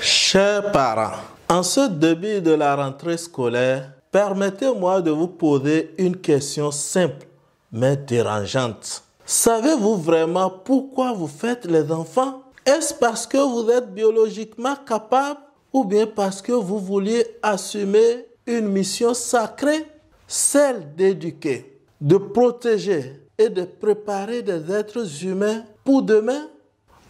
Chers parents, en ce début de la rentrée scolaire, permettez-moi de vous poser une question simple mais dérangeante. Savez-vous vraiment pourquoi vous faites les enfants? Est-ce parce que vous êtes biologiquement capable ou bien parce que vous vouliez assumer une mission sacrée, celle d'éduquer, de protéger et de préparer des êtres humains pour demain?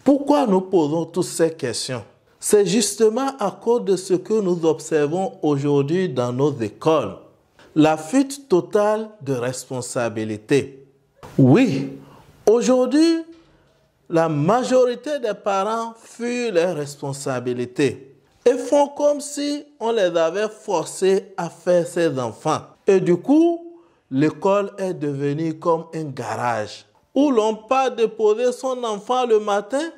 Pourquoi nous posons toutes ces questions? C'est justement à cause de ce que nous observons aujourd'hui dans nos écoles. La fuite totale de responsabilité. Oui, aujourd'hui, la majorité des parents fuient leurs responsabilités et font comme si on les avait forcés à faire ces enfants. Et du coup, l'école est devenue comme un garage où l'on part déposer son enfant le matin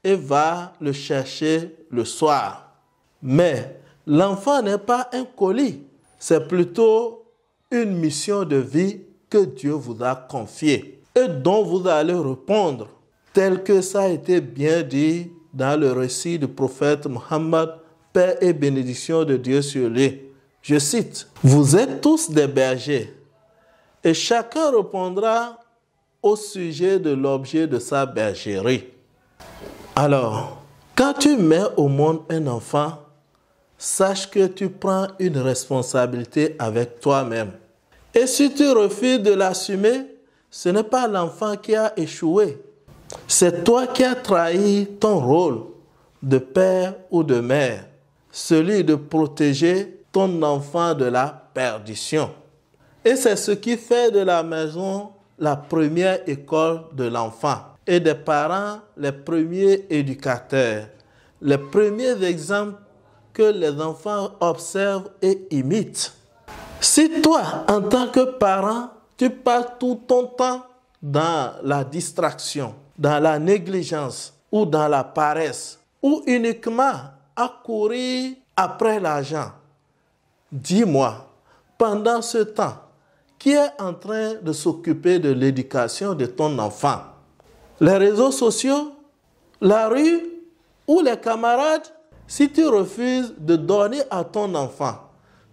et va le chercher le soir. Mais l'enfant n'est pas un colis, c'est plutôt une mission de vie que Dieu vous a confiée et dont vous allez répondre, tel que ça a été bien dit dans le récit du prophète Mohammed, paix et bénédiction de Dieu sur lui. Je cite, « Vous êtes tous des bergers, et chacun répondra au sujet de l'objet de sa bergerie. » Alors, quand tu mets au monde un enfant, sache que tu prends une responsabilité avec toi-même. Et si tu refuses de l'assumer, ce n'est pas l'enfant qui a échoué. C'est toi qui as trahi ton rôle de père ou de mère, celui de protéger ton enfant de la perdition. Et c'est ce qui fait de la maison la première école de l'enfant et des parents les premiers éducateurs, les premiers exemples que les enfants observent et imitent. Si toi, en tant que parent, tu passes tout ton temps dans la distraction, dans la négligence ou dans la paresse, ou uniquement à courir après l'argent, dis-moi, pendant ce temps, qui est en train de s'occuper de l'éducation de ton enfant? Les réseaux sociaux, la rue ou les camarades? Si tu refuses de donner à ton enfant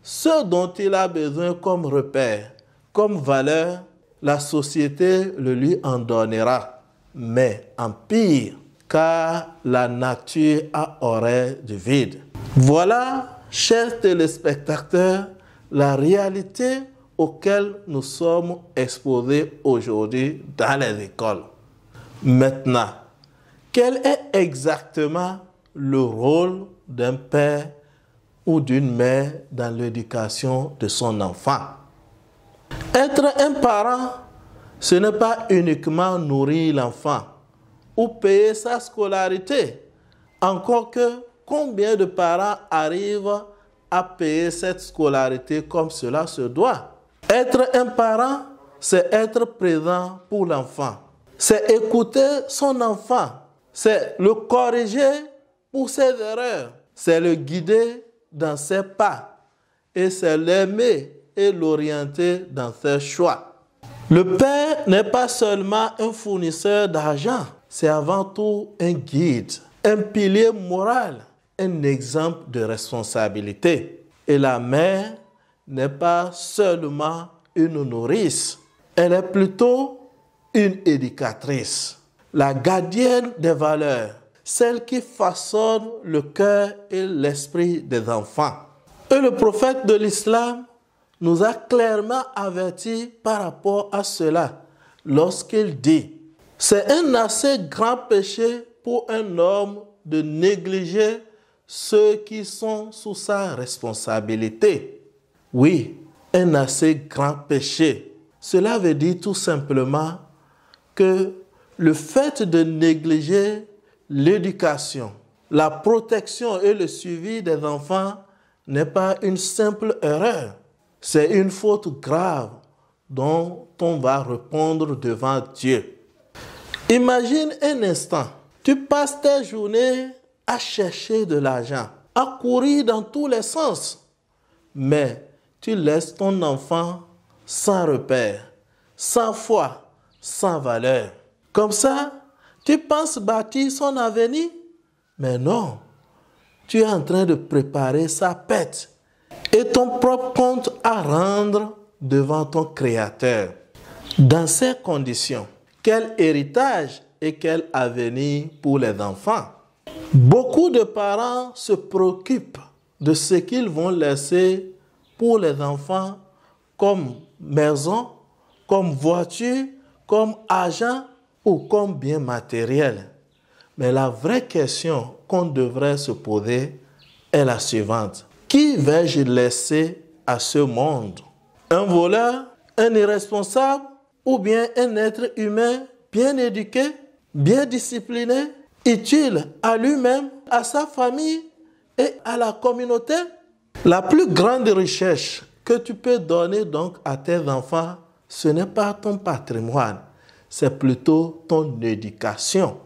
ce dont il a besoin comme repère, comme valeur, la société le lui en donnera, mais en pire, car la nature a horreur du vide. Voilà, chers téléspectateurs, la réalité auquel nous sommes exposés aujourd'hui dans les écoles. Maintenant, quel est exactement le rôle d'un père ou d'une mère dans l'éducation de son enfant? Être un parent, ce n'est pas uniquement nourrir l'enfant ou payer sa scolarité. Encore que combien de parents arrivent à payer cette scolarité comme cela se doit? Être un parent, c'est être présent pour l'enfant. C'est écouter son enfant. C'est le corriger pour ses erreurs. C'est le guider dans ses pas. Et c'est l'aimer et l'orienter dans ses choix. Le père n'est pas seulement un fournisseur d'argent. C'est avant tout un guide, un pilier moral, un exemple de responsabilité. Et la mère n'est pas seulement une nourrice, elle est plutôt une éducatrice, la gardienne des valeurs, celle qui façonne le cœur et l'esprit des enfants. Et le prophète de l'islam nous a clairement avertis par rapport à cela lorsqu'il dit « C'est un assez grand péché pour un homme de négliger ceux qui sont sous sa responsabilité. » Oui, un assez grand péché. Cela veut dire tout simplement que le fait de négliger l'éducation, la protection et le suivi des enfants n'est pas une simple erreur. C'est une faute grave dont on va répondre devant Dieu. Imagine un instant, tu passes tes journées à chercher de l'argent, à courir dans tous les sens, mais tu laisses ton enfant sans repère, sans foi, sans valeur. Comme ça, tu penses bâtir son avenir? Mais non, tu es en train de préparer sa pète et ton propre compte à rendre devant ton Créateur. Dans ces conditions, quel héritage et quel avenir pour les enfants? Beaucoup de parents se préoccupent de ce qu'ils vont laisser pour les enfants comme maison, comme voiture, comme argent ou comme bien matériel. Mais la vraie question qu'on devrait se poser est la suivante. Qui vais-je laisser à ce monde? Un voleur, un irresponsable ou bien un être humain bien éduqué, bien discipliné, utile à lui-même, à sa famille et à la communauté? La plus grande richesse que tu peux donner donc à tes enfants, ce n'est pas ton patrimoine, c'est plutôt ton éducation.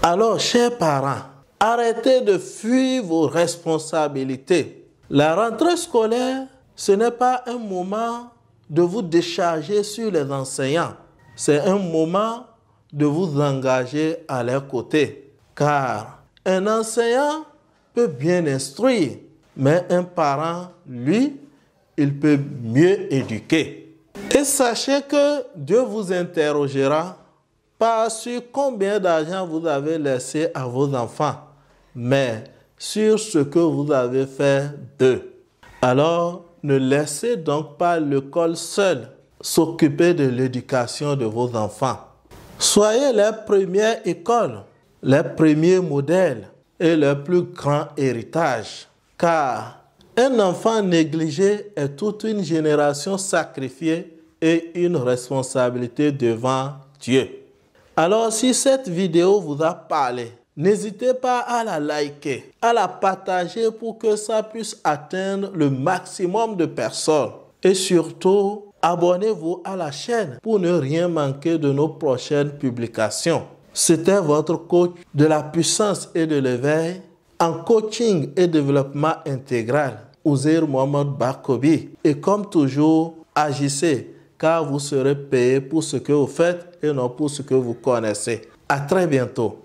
Alors, chers parents, arrêtez de fuir vos responsabilités. La rentrée scolaire, ce n'est pas un moment de vous décharger sur les enseignants. C'est un moment de vous engager à leur côté. Car un enseignant peut bien instruire, mais un parent, lui, il peut mieux éduquer. Et sachez que Dieu vous interrogera pas sur combien d'argent vous avez laissé à vos enfants, mais sur ce que vous avez fait d'eux. Alors, ne laissez donc pas l'école seule s'occuper de l'éducation de vos enfants. Soyez leur première école, leur premier modèle et leur plus grand héritage. Car un enfant négligé est toute une génération sacrifiée et une responsabilité devant Dieu. Alors, si cette vidéo vous a parlé, n'hésitez pas à la liker, à la partager pour que ça puisse atteindre le maximum de personnes. Et surtout, abonnez-vous à la chaîne pour ne rien manquer de nos prochaines publications. C'était votre coach de la puissance et de l'éveil en coaching et développement intégral, Uzair Mohamed Bakobi. Et comme toujours, agissez car vous serez payé pour ce que vous faites et non pour ce que vous connaissez. À très bientôt.